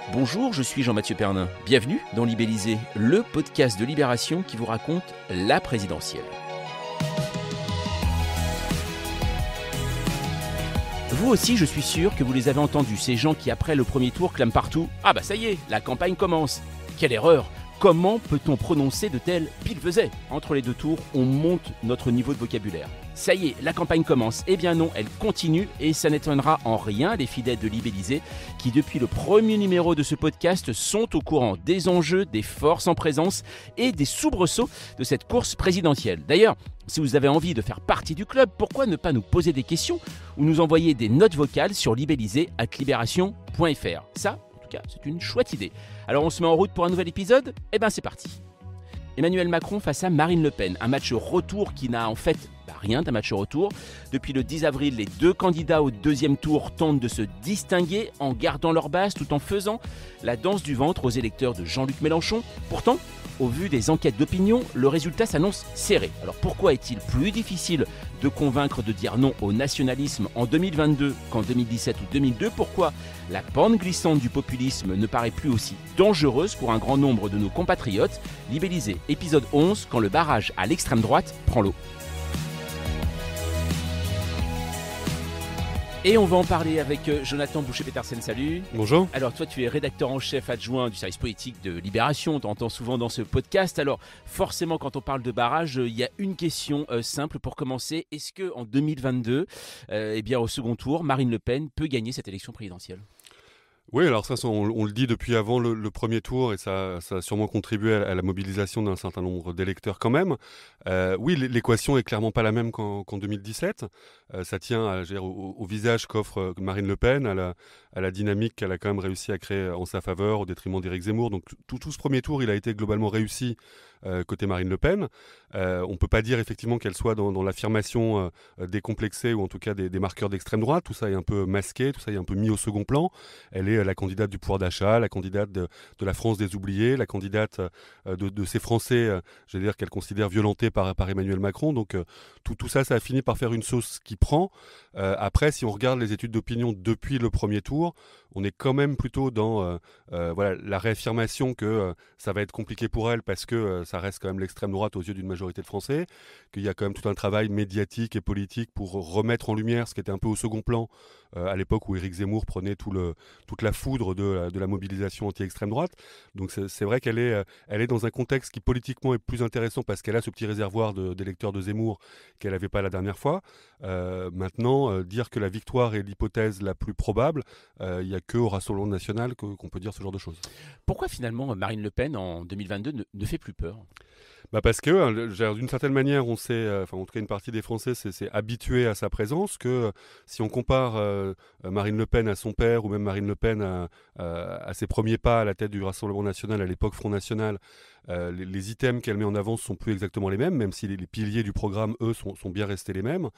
Bonjour, je suis Jean-Mathieu Pernin. Bienvenue dans Libellisé, le podcast de Libération qui vous raconte la présidentielle. Vous aussi, je suis sûr que vous les avez entendus, ces gens qui, après le premier tour, clament partout « Ah bah ça y est, la campagne commence !» Quelle erreur! Comment peut-on prononcer de tels pile-faisais? Entre les deux tours, on monte notre niveau de vocabulaire. Ça y est, la campagne commence. Eh bien non, elle continue et ça n'étonnera en rien les fidèles de Libellisé qui, depuis le premier numéro de ce podcast, sont au courant des enjeux, des forces en présence et des soubresauts de cette course présidentielle. D'ailleurs, si vous avez envie de faire partie du club, pourquoi ne pas nous poser des questions ou nous envoyer des notes vocales sur libellisé@libération.fr. Ça, c'est une chouette idée. Alors on se met en route pour un nouvel épisode? Eh bien c'est parti. Emmanuel Macron face à Marine Le Pen, un match retour qui n'a en fait rien d'un match retour. Depuis le 10 avril, les deux candidats au deuxième tour tentent de se distinguer en gardant leur base tout en faisant la danse du ventre aux électeurs de Jean-Luc Mélenchon. Pourtant, au vu des enquêtes d'opinion, le résultat s'annonce serré. Alors pourquoi est-il plus difficile de convaincre de dire non au nationalisme en 2022 qu'en 2017 ou 2002? Pourquoi la pente glissante du populisme ne paraît plus aussi dangereuse pour un grand nombre de nos compatriotes? Libellisé, épisode 11, quand le barrage à l'extrême droite prend l'eau. Et on va en parler avec Jonathan Boucher-Petersen, salut. Bonjour. Alors toi tu es rédacteur en chef adjoint du service politique de Libération, on t'entend souvent dans ce podcast. Alors forcément quand on parle de barrage, il y a une question simple pour commencer. Est-ce qu'en 2022, au second tour, Marine Le Pen peut gagner cette élection présidentielle ? Oui, alors ça, on le dit depuis avant le premier tour et ça a sûrement contribué à la mobilisation d'un certain nombre d'électeurs quand même. Oui, l'équation est clairement pas la même qu'en 2017. Ça tient au visage qu'offre Marine Le Pen, à la dynamique qu'elle a quand même réussi à créer en sa faveur au détriment d'Éric Zemmour. Donc tout ce premier tour, il a été globalement réussi côté Marine Le Pen. On ne peut pas dire effectivement qu'elle soit dans l'affirmation décomplexée ou en tout cas des marqueurs d'extrême droite. Tout ça est un peu masqué, tout ça est un peu mis au second plan. Elle est la candidate du pouvoir d'achat, la candidate de la France des oubliés, la candidate de ces Français, j'allais dire qu'elle considère violentés par Emmanuel Macron. Donc tout ça, ça a fini par faire une sauce qui prend. Après, si on regarde les études d'opinion depuis le premier tour, on est quand même plutôt dans la réaffirmation que ça va être compliqué pour elle parce que ça reste quand même l'extrême droite aux yeux d'une majorité de Français, qu'il y a quand même tout un travail médiatique et politique pour remettre en lumière ce qui était un peu au second plan à l'époque où Éric Zemmour prenait toute la foudre de la mobilisation anti-extrême droite. Donc c'est vrai qu'elle est dans un contexte qui politiquement est plus intéressant parce qu'elle a ce petit réservoir d'électeurs de Zemmour qu'elle n'avait pas la dernière fois. Maintenant, dire que la victoire est l'hypothèse la plus probable, il n'y a qu'au Rassemblement national qu'on peut dire ce genre de choses. Pourquoi finalement Marine Le Pen en 2022 ne fait plus peur ? Parce que d'une certaine manière, on s'est, en tout cas une partie des Français s'est habitué à sa présence, que si on compare Marine Le Pen à son père ou même Marine Le Pen à ses premiers pas à la tête du Rassemblement national, à l'époque Front National, les items qu'elle met en avant ne sont plus exactement les mêmes, même si les piliers du programme, eux, sont bien restés les mêmes.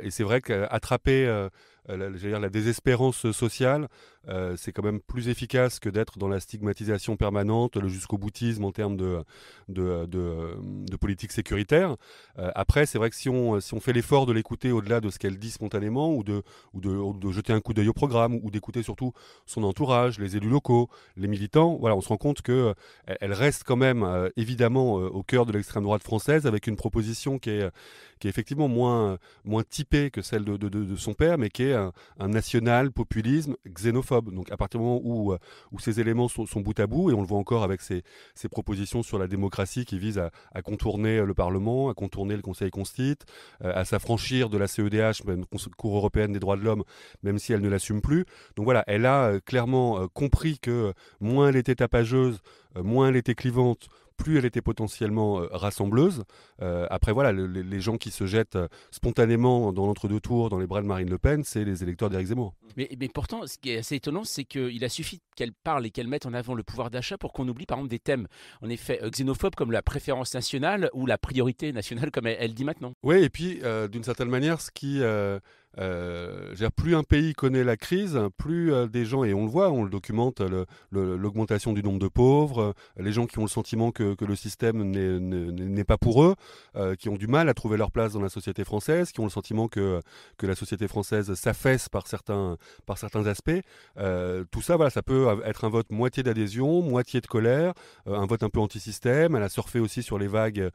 Et c'est vrai qu'attraper la désespérance sociale, c'est quand même plus efficace que d'être dans la stigmatisation permanente, le jusqu'au boutisme en termes de politique sécuritaire. Après, c'est vrai que si on fait l'effort de l'écouter au-delà de ce qu'elle dit spontanément ou de jeter un coup d'œil au programme ou d'écouter surtout son entourage, les élus locaux, les militants, voilà, on se rend compte qu'elle reste quand même évidemment au cœur de l'extrême droite française avec une proposition qui est effectivement moins typée que celle de son père, mais qui est un national populisme xénophobe. Donc à partir du moment où ces éléments sont bout à bout, et on le voit encore avec ces propositions sur la démocratie qui visent à contourner le Parlement, à contourner le Conseil constitue, à s'affranchir de la CEDH, même Cour européenne des droits de l'homme, même si elle ne l'assume plus. Donc voilà, elle a clairement compris que moins elle était tapageuse, moins elle était clivante, plus elle était potentiellement rassembleuse. Après, voilà, les gens qui se jettent spontanément dans l'entre-deux tours, dans les bras de Marine Le Pen, c'est les électeurs d'Éric Zemmour. Mais pourtant, ce qui est assez étonnant, c'est qu'il a suffi qu'elle parle et qu'elle mette en avant le pouvoir d'achat pour qu'on oublie par exemple des thèmes, en effet, xénophobes comme la préférence nationale ou la priorité nationale comme elle dit maintenant. Oui, et puis d'une certaine manière, ce qui plus un pays connaît la crise, plus des gens, et on le voit, on le documente, l'augmentation du nombre de pauvres, les gens qui ont le sentiment que le système n'est pas pour eux, qui ont du mal à trouver leur place dans la société française, qui ont le sentiment que la société française s'affaisse par certains aspects. Tout ça, voilà, ça peut être un vote moitié d'adhésion, moitié de colère, un vote un peu anti-système. Elle a surfé aussi sur les vagues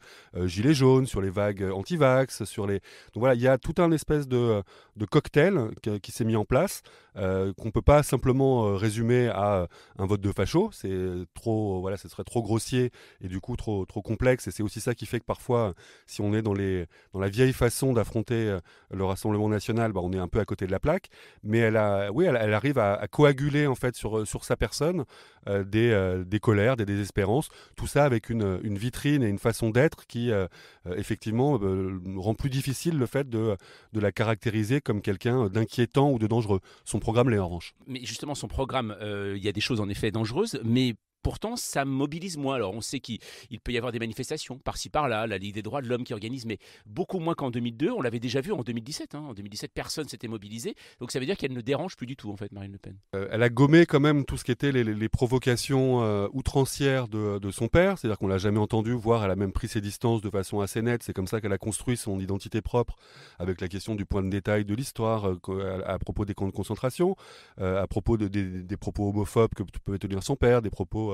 gilets jaunes, sur les vagues anti-vax, donc voilà, il y a tout un espèce de cocktail qui s'est mis en place, qu'on ne peut pas simplement résumer à un vote de facho. C'est trop, voilà, ce serait trop grossier et du coup trop complexe. Et c'est aussi ça qui fait que parfois, si on est dans la vieille façon d'affronter le Rassemblement national, on est un peu à côté de la plaque. Mais elle arrive à coaguler en fait sur sa personne des colères, des désespérances. Tout ça avec une vitrine et une façon d'être qui effectivement rend plus difficile le fait de la caractériser comme quelqu'un d'inquiétant ou de dangereux. Son programme l'est en revanche. Mais justement, son programme, il y a des choses en effet dangereuses, mais pourtant, ça mobilise moins. Alors, on sait qu'il peut y avoir des manifestations par-ci par-là, la Ligue des droits de l'homme qui organise, mais beaucoup moins qu'en 2002. On l'avait déjà vu en 2017. En 2017, personne s'était mobilisé. Donc, ça veut dire qu'elle ne dérange plus du tout, en fait, Marine Le Pen. Elle a gommé quand même tout ce qui était les provocations outrancières de son père. C'est-à-dire qu'on l'a jamais entendu, voire elle a même pris ses distances de façon assez nette. C'est comme ça qu'elle a construit son identité propre, avec la question du point de détail de l'histoire à propos des camps de concentration, à propos des propos homophobes que pouvait tenir son père, des propos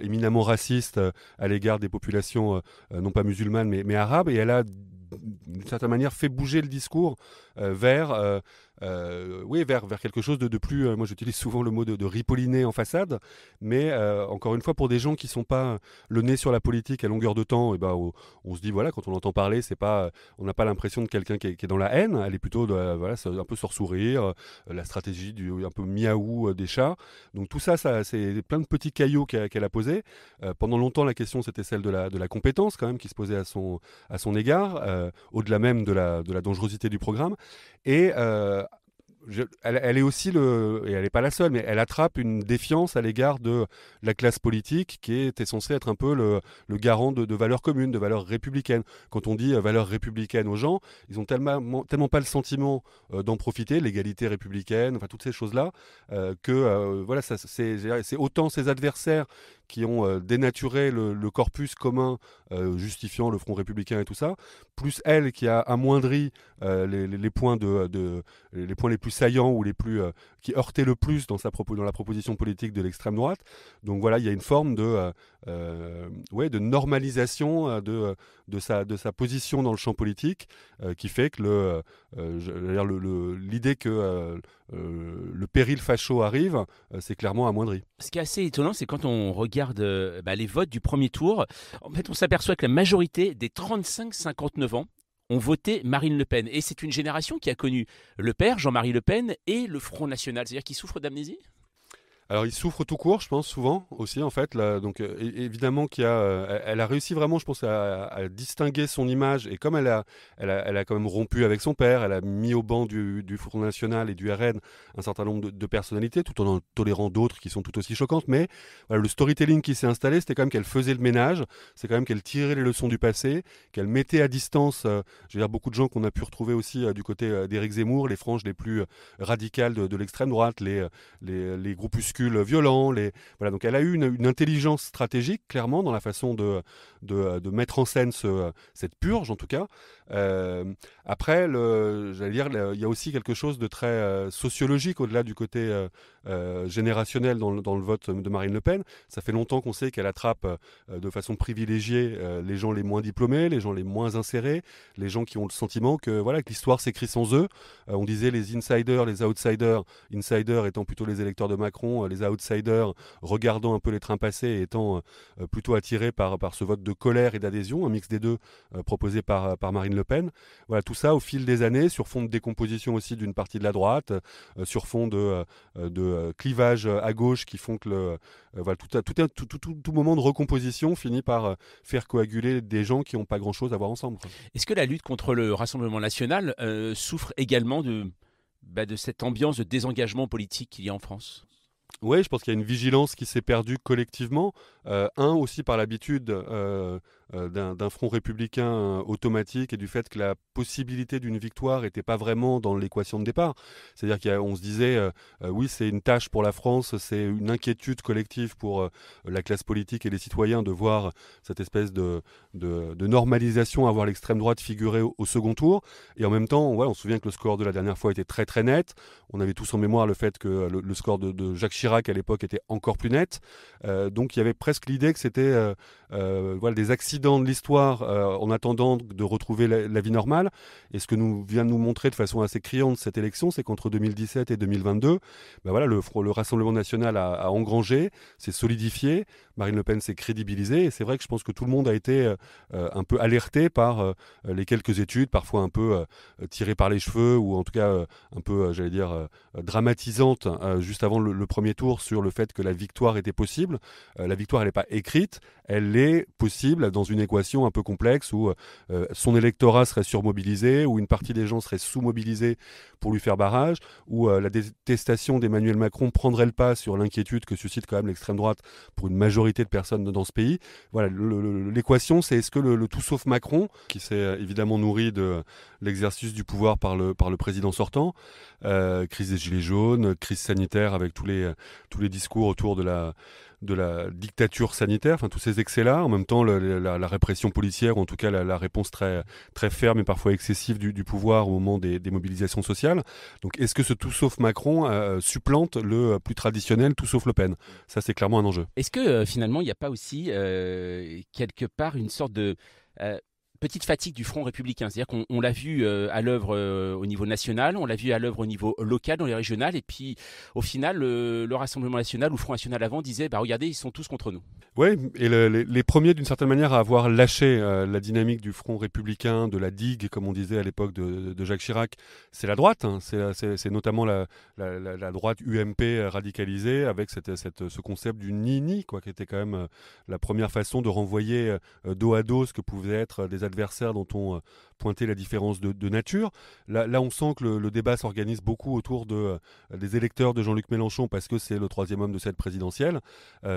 éminemment raciste à l'égard des populations non pas musulmanes mais arabes, et elle a d'une certaine manière fait bouger le discours vers quelque chose de plus, moi j'utilise souvent le mot de ripolliner en façade, mais encore une fois, pour des gens qui ne sont pas le nez sur la politique à longueur de temps, on se dit, voilà, quand on entend parler, on n'a pas l'impression de quelqu'un qui est dans la haine, elle est plutôt un peu sourire, la stratégie un peu miaou des chats. Donc tout ça, c'est plein de petits cailloux qu'elle a posés. Pendant longtemps, la question c'était celle de la compétence quand même qui se posait à son égard, au-delà même de la dangerosité du programme. Et elle est aussi et elle n'est pas la seule, mais elle attrape une défiance à l'égard de la classe politique qui était censée être un peu le garant de valeurs communes, de valeurs républicaines. Quand on dit valeurs républicaines aux gens, ils ont tellement pas le sentiment d'en profiter, l'égalité républicaine, enfin toutes ces choses-là, que voilà, c'est autant ses adversaires qui ont dénaturé le corpus commun justifiant le Front républicain et tout ça, plus elle qui a amoindri les points les points les plus saillants ou les plus qui heurtaient le plus dans la proposition politique de l'extrême droite. Donc voilà, il y a une forme de normalisation de sa position dans le champ politique qui fait que l'idée que le péril facho arrive, c'est clairement amoindri. Ce qui est assez étonnant, c'est quand on regarde les votes du premier tour, en fait, on s'aperçoit que la majorité des 35-59 ans ont voté Marine Le Pen. Et c'est une génération qui a connu le père, Jean-Marie Le Pen, et le Front National. C'est-à-dire qu'ils souffrent d'amnésie ? Alors, il souffre tout court, je pense, souvent aussi, en fait. Là, donc, évidemment, elle a réussi vraiment, je pense, à distinguer son image. Et comme elle a quand même rompu avec son père, elle a mis au banc du Front National et du RN un certain nombre de personnalités, tout en tolérant d'autres qui sont tout aussi choquantes. Mais voilà, le storytelling qui s'est installé, c'était quand même qu'elle faisait le ménage, c'est quand même qu'elle tirait les leçons du passé, qu'elle mettait à distance, je veux dire, beaucoup de gens qu'on a pu retrouver aussi du côté d'Éric Zemmour, les franges les plus radicales de l'extrême droite, les groupuscules violents. Voilà, donc elle a eu une intelligence stratégique, clairement, dans la façon de mettre en scène cette purge, en tout cas. Après, j'allais dire, il y a aussi quelque chose de très sociologique au-delà du côté générationnel dans le vote de Marine Le Pen. Ça fait longtemps qu'on sait qu'elle attrape de façon privilégiée les gens les moins diplômés, les gens les moins insérés, les gens qui ont le sentiment que l'histoire s'écrit sans eux. On disait les insiders, les outsiders, insiders étant plutôt les électeurs de Macron, les outsiders regardant un peu les trains passés et étant plutôt attirés par ce vote de colère et d'adhésion, un mix des deux proposé par Marine Le Pen. Voilà, tout ça au fil des années, sur fond de décomposition aussi d'une partie de la droite, sur fond de clivage à gauche qui font que tout moment de recomposition finit par faire coaguler des gens qui n'ont pas grand-chose à voir ensemble. Est-ce que la lutte contre le Rassemblement national souffre également de cette ambiance de désengagement politique qu'il y a en France ? Oui, je pense qu'il y a une vigilance qui s'est perdue collectivement. Un, aussi par l'habitude d'un front républicain automatique et du fait que la possibilité d'une victoire n'était pas vraiment dans l'équation de départ. C'est-à-dire qu'on se disait, oui, c'est une tâche pour la France, c'est une inquiétude collective pour la classe politique et les citoyens de voir cette espèce de normalisation, avoir l'extrême droite figurer au second tour. Et en même temps, on se souvient que le score de la dernière fois était très très net. On avait tous en mémoire le fait que le score de Jacques Chirac à l'époque était encore plus net. Donc il y avait presque l'idée que c'était des accidents de l'histoire en attendant de retrouver la vie normale. Et ce que nous vient de nous montrer de façon assez criante cette élection, c'est qu'entre 2017 et 2022, le Rassemblement national a engrangé, s'est solidifié, Marine Le Pen s'est crédibilisée. Et c'est vrai que je pense que tout le monde a été un peu alerté par les quelques études, parfois un peu tirées par les cheveux, ou en tout cas un peu, dramatisantes, juste avant le premier tour, sur le fait que la victoire était possible. La victoire, elle n'est pas écrite, elle est possible dans une équation un peu complexe où son électorat serait surmobilisé, où une partie des gens serait sous-mobilisés pour lui faire barrage, où la détestation d'Emmanuel Macron prendrait le pas sur l'inquiétude que suscite quand même l'extrême droite pour une majorité de personnes dans ce pays. Voilà, l'équation, c'est est-ce que le tout sauf Macron, qui s'est évidemment nourri de l'exercice du pouvoir par le président sortant, crise des gilets jaunes, crise sanitaire avec tous les discours autour de la dictature sanitaire, enfin tous ces excès-là, en même temps la répression policière, ou en tout cas la réponse très, très ferme et parfois excessive du pouvoir au moment des mobilisations sociales. Donc est-ce que ce tout sauf Macron supplante le plus traditionnel tout sauf Le Pen? Ça, c'est clairement un enjeu. Est-ce que finalement il n'y a pas aussi quelque part une sorte de petite fatigue du front républicain? C'est-à-dire qu'on l'a vu à l'œuvre au niveau national, on l'a vu à l'œuvre au niveau local, dans les régionales, et puis au final, le Rassemblement national ou Front national avant disait regardez, ils sont tous contre nous. Oui, et les premiers d'une certaine manière à avoir lâché la dynamique du front républicain, de la digue, comme on disait à l'époque de Jacques Chirac, c'est la droite. C'est notamment la droite UMP radicalisée, avec ce concept du ni-ni, qui était quand même la première façon de renvoyer dos à dos ce que pouvaient être des adversaires dont on pointait la différence de nature. Là, on sent que le débat s'organise beaucoup autour des électeurs de Jean-Luc Mélenchon, parce que c'est le troisième homme de cette présidentielle,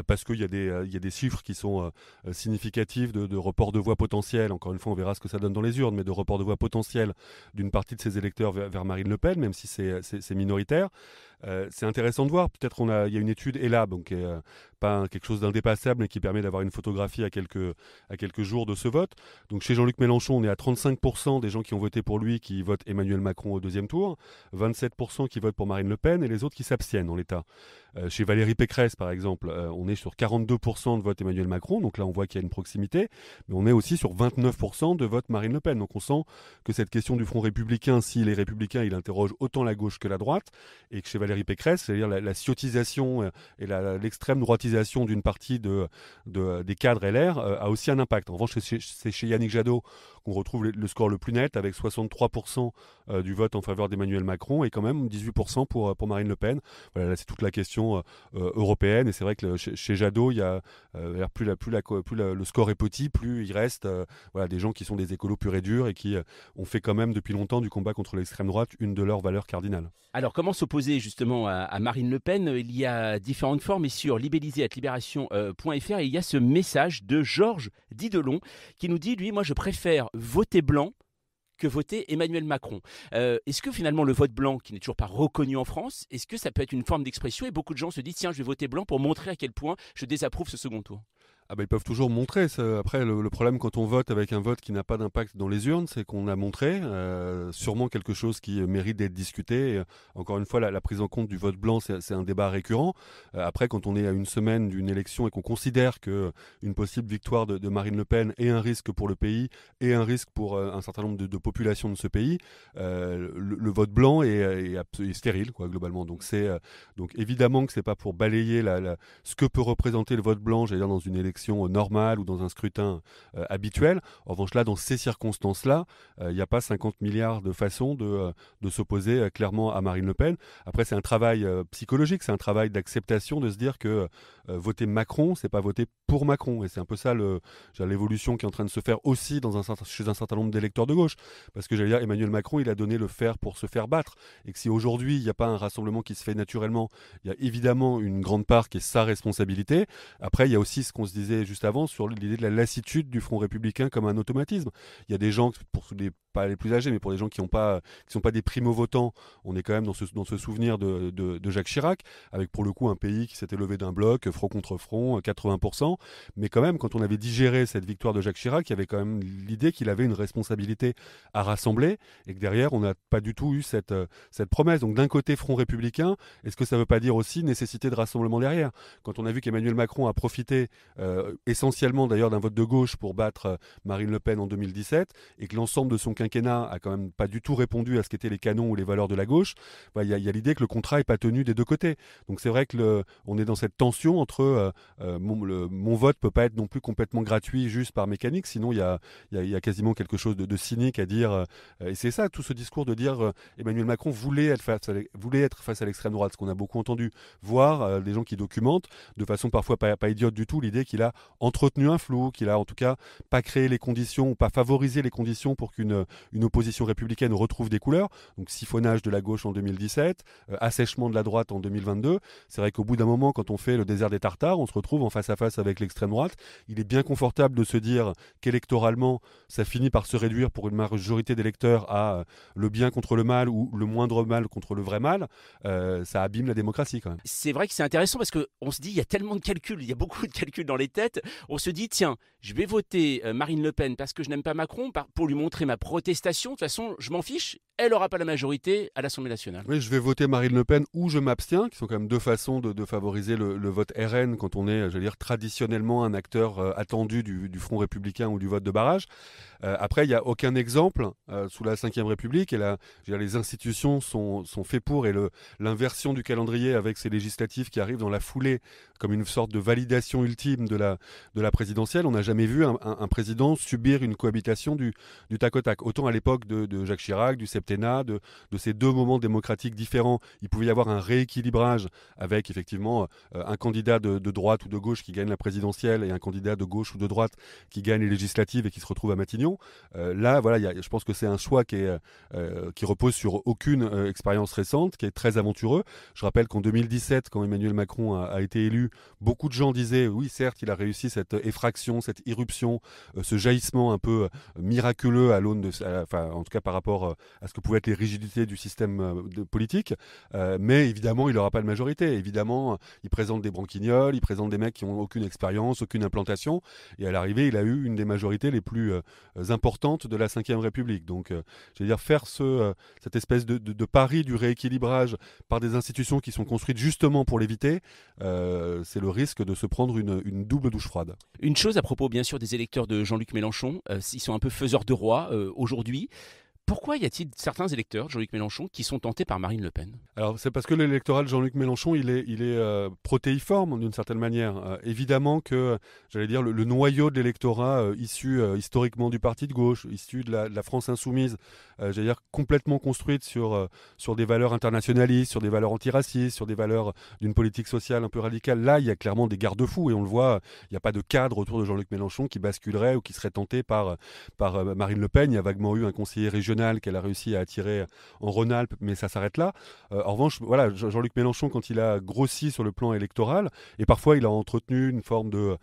parce qu'il y a des chiffres qui sont significatifs de report de voix potentiel. Encore une fois, on verra ce que ça donne dans les urnes, mais de report de voix potentiel d'une partie de ces électeurs vers Marine Le Pen, même si c'est minoritaire. C'est intéressant de voir. Peut-être il y a une étude ELAB, donc pas quelque chose d'indépassable, mais qui permet d'avoir une photographie à quelques jours de ce vote. Donc chez Jean-Luc Mélenchon, on est à 35% des gens qui ont voté pour lui qui votent Emmanuel Macron au deuxième tour, 27% qui votent pour Marine Le Pen et les autres qui s'abstiennent en l'état. Chez Valérie Pécresse, par exemple, on est sur 42% de vote Emmanuel Macron, donc là on voit qu'il y a une proximité, mais on est aussi sur 29% de vote Marine Le Pen. Donc on sent que cette question du front républicain, si les républicains, il interroge autant la gauche que la droite, et que chez Valérie Pécresse, c'est-à-dire la ciotisation et l'extrême droitisation d'une partie des cadres LR a aussi un impact. En revanche, c'est chez Yannick Jadot qu'on retrouve le score le plus net, avec 63% du vote en faveur d'Emmanuel Macron et quand même 18% pour Marine Le Pen. Voilà, là c'est toute la question européenne, et c'est vrai que chez Jadot, il y a plus le score est petit, plus il reste des gens qui sont des écolos purs et durs et qui ont fait quand même depuis longtemps du combat contre l'extrême droite une de leurs valeurs cardinales. Alors, comment s'opposer justement à Marine Le Pen? Il y a différentes formes, et sur libellisé@libération.fr, il y a ce message de Georges Didelon qui nous dit, lui, moi je préfère voter blanc que voter Emmanuel Macron. Est-ce que finalement le vote blanc, qui n'est toujours pas reconnu en France, est-ce que ça peut être une forme d'expression, et beaucoup de gens se disent tiens, je vais voter blanc pour montrer à quel point je désapprouve ce second tour? Ils peuvent toujours montrer. Après, le problème quand on vote avec un vote qui n'a pas d'impact dans les urnes, c'est qu'on a montré sûrement quelque chose qui mérite d'être discuté. Et, encore une fois, la prise en compte du vote blanc, c'est un débat récurrent. Après, quand on est à une semaine d'une élection et qu'on considère qu'une possible victoire de Marine Le Pen est un risque pour le pays et un risque pour un certain nombre de populations de ce pays, le vote blanc est stérile, globalement. Donc évidemment que c'est pas pour balayer ce que peut représenter le vote blanc, j'allais dire, dans une élection élection normale ou dans un scrutin habituel. En revanche, là, dans ces circonstances-là, il n'y a pas 50 milliards de façons de s'opposer clairement à Marine Le Pen. Après, c'est un travail psychologique, c'est un travail d'acceptation de se dire que voter Macron, c'est pas voter pour Macron. Et c'est un peu ça l'évolution qui est en train de se faire aussi chez un certain nombre d'électeurs de gauche. Parce que j'allais dire, Emmanuel Macron, il a donné le fer pour se faire battre. Et que si aujourd'hui, il n'y a pas un rassemblement qui se fait naturellement, il y a évidemment une grande part qui est sa responsabilité. Après, il y a aussi ce qu'on se disait juste avant sur l'idée de la lassitude du Front républicain comme un automatisme. Il y a des gens, pas les plus âgés, mais pour les gens qui sont pas des primo-votants, on est quand même dans ce souvenir de Jacques Chirac, avec pour le coup un pays qui s'était levé d'un bloc, front contre front, 80%. Mais quand même, quand on avait digéré cette victoire de Jacques Chirac, il y avait quand même l'idée qu'il avait une responsabilité à rassembler, et que derrière, on n'a pas du tout eu cette promesse. Donc d'un côté, Front républicain, est-ce que ça ne veut pas dire aussi nécessité de rassemblement derrière? Quand on a vu qu'Emmanuel Macron a profité essentiellement d'ailleurs d'un vote de gauche pour battre Marine Le Pen en 2017, et que l'ensemble de son quinquennat a quand même pas du tout répondu à ce qu'étaient les canons ou les valeurs de la gauche, il y a l'idée que le contrat n'est pas tenu des deux côtés. Donc c'est vrai que on est dans cette tension entre mon vote peut pas être non plus complètement gratuit juste par mécanique, sinon il y a quasiment quelque chose de cynique à dire. Et c'est ça, tout ce discours de dire Emmanuel Macron voulait être face à l'extrême droite, ce qu'on a beaucoup entendu, voir des gens qui documentent de façon parfois pas idiote du tout l'idée qu'il a entretenu un flou, qu'il a en tout cas pas créé les conditions ou pas favorisé les conditions pour qu'une opposition républicaine retrouve des couleurs. Donc siphonnage de la gauche en 2017, assèchement de la droite en 2022. C'est vrai qu'au bout d'un moment, quand on fait le désert des Tartares, on se retrouve en face à face avec l'extrême droite. Il est bien confortable de se dire qu'électoralement, ça finit par se réduire pour une majorité d'électeurs à le bien contre le mal ou le moindre mal contre le vrai mal. Ça abîme la démocratie quand même. C'est vrai que c'est intéressant parce qu'on se dit, il y a tellement de calculs, il y a beaucoup de calculs dans les têtes. On se dit, tiens, je vais voter Marine Le Pen parce que je n'aime pas Macron, pour lui montrer ma protestation. De toute façon, je m'en fiche, elle n'aura pas la majorité à l'Assemblée nationale. Oui, je vais voter Marine Le Pen ou je m'abstiens, qui sont quand même deux façons de favoriser le vote RN quand on est, traditionnellement un acteur attendu du Front républicain ou du vote de barrage. Après, il n'y a aucun exemple sous la Ve République, et là, les institutions sont faites pour, et l'inversion du calendrier avec ces législatives qui arrivent dans la foulée, comme une sorte de validation ultime de la présidentielle. On n'a jamais vu un président subir une cohabitation du tac au tac. Autant à l'époque de Jacques Chirac, du septennat, de ces deux moments démocratiques différents, il pouvait y avoir un rééquilibrage avec effectivement un candidat de droite ou de gauche qui gagne la présidentielle et un candidat de gauche ou de droite qui gagne les législatives et qui se retrouve à Matignon. Là, voilà, je pense que c'est un choix qui repose sur aucune expérience récente, qui est très aventureux. Je rappelle qu'en 2017, quand Emmanuel Macron a été élu, beaucoup de gens disaient, oui, certes, il a réussi cette effraction, cette irruption, ce jaillissement un peu miraculeux à l'aune en tout cas par rapport à ce que pouvaient être les rigidités du système politique, mais évidemment, il n'aura pas de majorité. Évidemment, il présente des branquignoles, il présente des mecs qui n'ont aucune expérience, aucune implantation, et à l'arrivée, il a eu une des majorités les plus importantes de la Ve République. Donc, faire cette espèce de pari du rééquilibrage par des institutions qui sont construites justement pour l'éviter, c'est le risque de se prendre une double douche froide. Une chose à propos, bien sûr, des électeurs de Jean-Luc Mélenchon, ils sont un peu faiseurs de roi aujourd'hui. Pourquoi y a-t-il certains électeurs de Jean-Luc Mélenchon qui sont tentés par Marine Le Pen? Alors c'est parce que l'électorat de Jean-Luc Mélenchon il est protéiforme d'une certaine manière. Évidemment que le noyau de l'électorat issu historiquement du parti de gauche, issu de la France insoumise, complètement construite sur des valeurs internationalistes, sur des valeurs antiracistes, sur des valeurs d'une politique sociale un peu radicale. Là il y a clairement des garde-fous et on le voit, il n'y a pas de cadre autour de Jean-Luc Mélenchon qui basculerait ou qui serait tenté par Marine Le Pen. Il y a vaguement eu un conseiller régional qu'elle a réussi à attirer en Rhône-Alpes, mais ça s'arrête là. En revanche, voilà, Jean-Luc Mélenchon, quand il a grossi sur le plan électoral, et parfois il a entretenu une forme de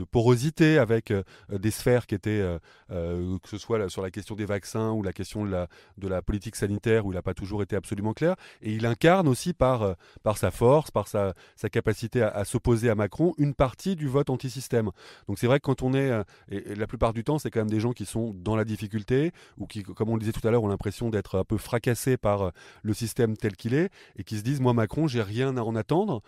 porosité avec des sphères qui étaient, que ce soit sur la question des vaccins ou la question de la politique sanitaire, où il n'a pas toujours été absolument clair, et il incarne aussi par sa force, par sa capacité à s'opposer à Macron, une partie du vote anti-système. Donc c'est vrai que quand on est, et la plupart du temps, c'est quand même des gens qui sont dans la difficulté, ou qui, comme on le disait disais tout à l'heure, ont l'impression d'être un peu fracassés par le système tel qu'il est et qui se disent, moi Macron, j'ai rien à en attendre.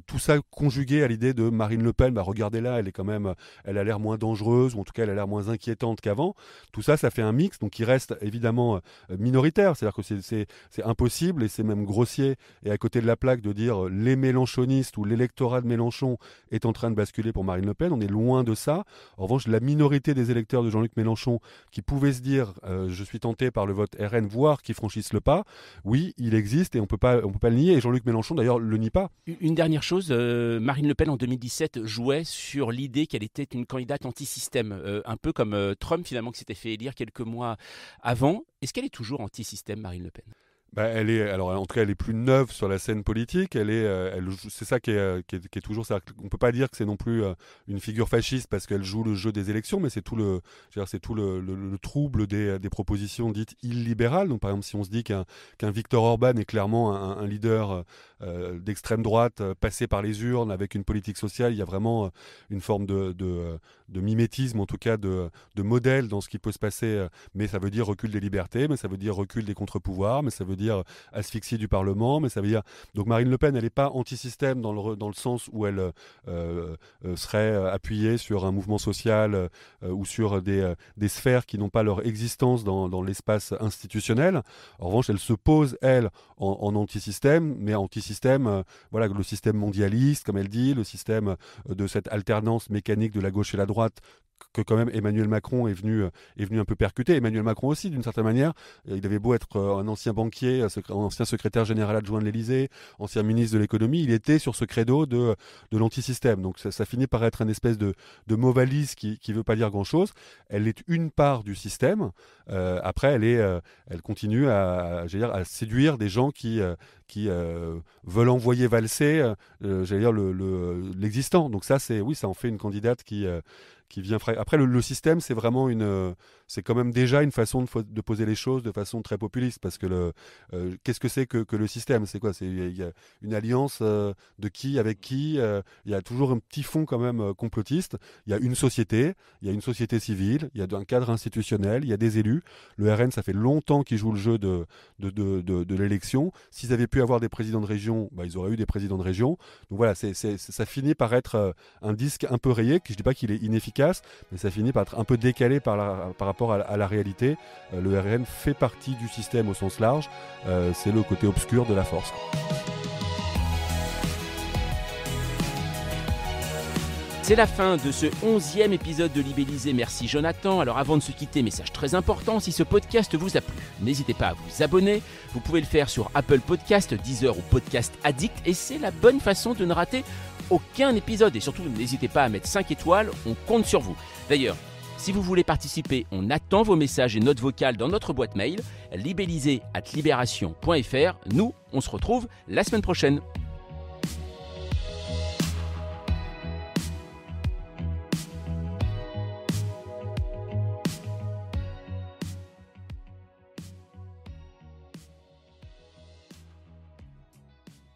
Tout ça conjugué à l'idée de Marine Le Pen, regardez-la, elle a l'air moins dangereuse, ou en tout cas elle a l'air moins inquiétante qu'avant. Tout ça, ça fait un mix, donc qui reste évidemment minoritaire. C'est-à-dire que c'est impossible et c'est même grossier et à côté de la plaque de dire les mélenchonistes ou l'électorat de Mélenchon est en train de basculer pour Marine Le Pen. On est loin de ça. En revanche, la minorité des électeurs de Jean-Luc Mélenchon qui pouvaient se dire je suis tenté par le vote RN, voire qui franchissent le pas, oui, il existe et on peut pas le nier. Et Jean-Luc Mélenchon d'ailleurs le nie pas. Une dernière chose, Marine Le Pen en 2017 jouait sur l'idée qu'elle était une candidate anti-système, un peu comme Trump finalement qui s'était fait élire quelques mois avant. Est-ce qu'elle est toujours anti-système, Marine Le Pen ? Alors en tout cas, elle est plus neuve sur la scène politique. C'est ça qui est toujours. On peut pas dire que c'est non plus une figure fasciste parce qu'elle joue le jeu des élections, mais c'est tout le trouble des propositions dites illibérales. Donc par exemple, si on se dit qu'un Viktor Orban est clairement un leader d'extrême droite passé par les urnes avec une politique sociale, il y a vraiment une forme de mimétisme, en tout cas de modèle dans ce qui peut se passer. Mais ça veut dire recul des libertés, mais ça veut dire recul des contre-pouvoirs, mais ça veut dire asphyxie du Parlement, mais ça veut dire... Donc Marine Le Pen, elle n'est pas anti-système dans le sens où elle serait appuyée sur un mouvement social ou sur des sphères qui n'ont pas leur existence dans l'espace institutionnel. En revanche, elle se pose, elle, en anti-système, mais anti-système, le système mondialiste, comme elle dit, le système de cette alternance mécanique de la gauche et la droite, que quand même Emmanuel Macron est venu un peu percuter. Emmanuel Macron aussi, d'une certaine manière. Il avait beau être un ancien banquier, un ancien secrétaire général adjoint de l'Élysée, ancien ministre de l'économie, il était sur ce credo de l'antisystème. Donc ça finit par être une espèce de mot valise qui ne veut pas dire grand-chose. Elle est une part du système. Après, elle continue à séduire des gens qui veulent envoyer valser l'existant. Donc ça, ça en fait une candidate qui vient... Après, le système, c'est vraiment c'est quand même déjà une façon de poser les choses de façon très populiste, parce que qu'est-ce que c'est que le système ? C'est quoi ? Il y a une alliance de qui avec qui. Il y a toujours un petit fond quand même complotiste. Il y a une société civile, il y a un cadre institutionnel, il y a des élus. Le RN, ça fait longtemps qu'il joue le jeu de l'élection. S'ils avaient pu avoir des présidents de région, ils auraient eu des présidents de région. Donc voilà, ça finit par être un disque un peu rayé, que je dis pas qu'il est inefficace, mais ça finit par être un peu décalé par rapport à la réalité. Le RN fait partie du système au sens large. C'est le côté obscur de la force. C'est la fin de ce 11e épisode de Libellisé. Merci Jonathan. Alors avant de se quitter, message très important, si ce podcast vous a plu, n'hésitez pas à vous abonner. Vous pouvez le faire sur Apple Podcast, Deezer ou Podcast Addict, et c'est la bonne façon de ne rater aucun épisode. Et surtout, n'hésitez pas à mettre 5 étoiles, on compte sur vous. D'ailleurs, si vous voulez participer, on attend vos messages et notes vocales dans notre boîte mail libellisé@libération.fr. Nous, on se retrouve la semaine prochaine.